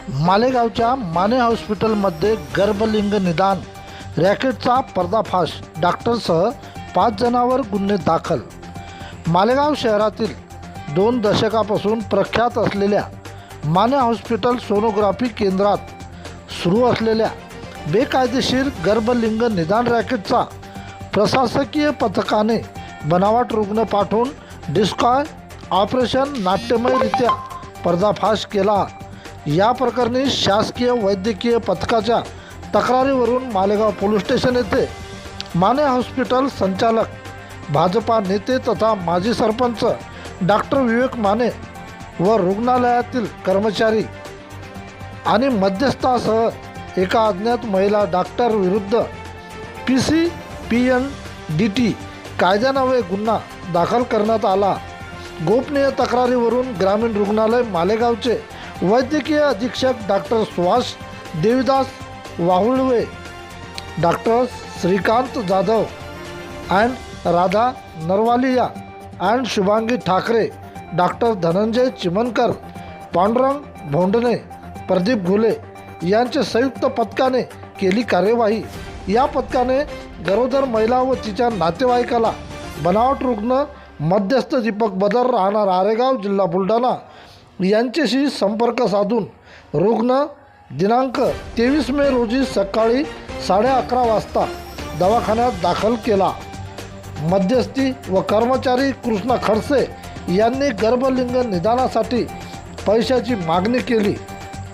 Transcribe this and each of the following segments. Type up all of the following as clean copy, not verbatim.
मालेगावच्या माने हॉस्पिटलमध्ये गर्भलिंग निदान रॅकेटचा पर्दाफाश, डॉक्टरसह 5 जणांवर गुन्हे दाखल। मालेगाव शहरातील 2 दशकापासून प्रख्यात असलेल्या माने हॉस्पिटल सोनोग्राफी केंद्रात सुरू असलेल्या बेकायदेशीर गर्भलिंग निदान रॅकेटचा प्रशासकीय पथकाने बनावट रुग्ण पाठवून डिस्कॉय ऑपरेशन नाट्यमयरित्या पर्दाफाश केला। या प्रकरणी शासकीय वैद्यकीय पथकाच्या तक्रारीवरून मालेगाव पोलीस स्टेशन येथे माने हॉस्पिटल संचालक, भाजपा नेते तथा माजी सरपंच डॉक्टर विवेक माने व रुग्णालयातील कर्मचारी आणि मध्यस्थासह एका अज्ञात महिला डॉक्टर विरुद्ध PCPNDT कायद्यान्वये गुन्हा दाखल करण्यात आला। गोपनीय तक्रारीवरून ग्रामीण रुग्णालय मालेगावचे वैद्यकीय अधीक्षक doctor Suhas Devidas Wahulwe, doctor Shrikant Jadhav and Radha Narwaliya and Shubhangi Thackeray, doctor Dhananjay Chimankar, Pandurang Bhondane, Pradeep Ghule यांच्या संयुक्त पथकाने केली कार्यवाही। या पथकाने गरोदर महिला व तिच्या नातेवाईकाला बनावट रुग्ण मध्यस्थ दीपक बदर राहणार आरेगाव, जिल्हा बुलढाणा यांच्याशी संपर्क साधून रुग्ण दिनांक 23 मे रोजी सकाळी 11:30 वाजता दवाखान्यात दाखल केला। मध्यस्थी व कर्मचारी कृष्णा खडसे यांनी गर्भलिंग निदानासाठी पैशाची मागणी केली।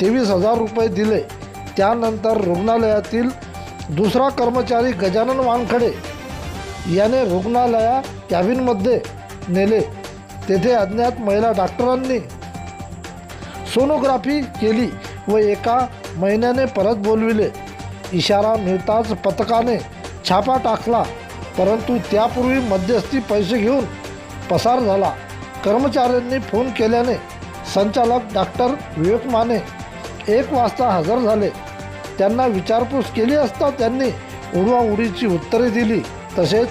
23,000 रुपये दिले। त्यानंतर रुग्णालयातील दुसरा कर्मचारी गजानन वानखडे याने रुग्णालया कॅबिनमध्ये नेले। तेथे अज्ञात महिला डॉक्टरांनी सोनोग्राफी केली व 1 महिन्याने परत बोलविले। इशारा मिळताच पथकाने छापा टाकला, परंतु त्यापूर्वी मध्यस्थी पैसे घेऊन पसार झाला। कर्मचाऱ्यांनी फोन केल्याने संचालक डॉक्टर विवेक माने 1 वाजता हजर झाले। त्यांना विचारपूस केली असता त्यांनी उडवाउडीची उत्तरे दिली। तसेच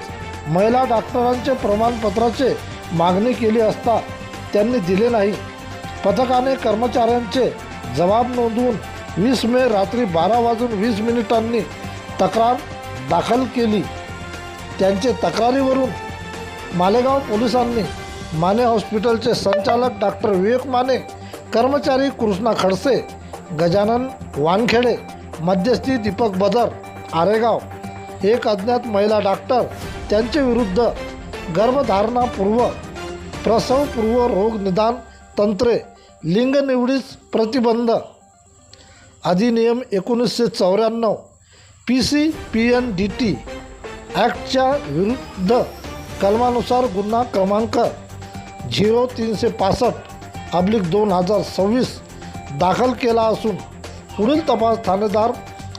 महिला डॉक्टरांचे प्रमाणपत्राचे मागणी केली असता त्यांनी दिले नाही। पथकाने कर्मचाऱ्यांचे जबाब नोंदवून 20 मे रात्री 12:20 तक्रार दाखल केली। त्यांचे तक्रारीवरून मालेगाव पोलिसांनी माने हॉस्पिटलचे संचालक डॉक्टर विवेक माने, कर्मचारी कृष्णा खडसे, गजानन वानखेडे, मध्यस्थी दीपक बदर आरेगाव, एक अज्ञात महिला डॉक्टर त्यांचे विरुद्ध गर्भधारणापूर्व, प्रसवपूर्व रोग निदान तंत्रे, लिंग निवडीस प्रतिबंध अधिनियम 1994 PCPNDT ॲक्टच्या विरुद्ध कलमानुसार गुन्हा क्रमांक 0365/2026 दाखल केला असून पुढील तपास ठाणेदार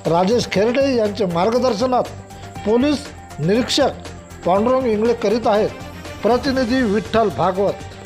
राजेश खेरडे यांच्या मार्गदर्शनात पोलीस निरीक्षक पांडुरंग इंगळे करीत आहेत। प्रतिनिधी विठ्ठल भागवत।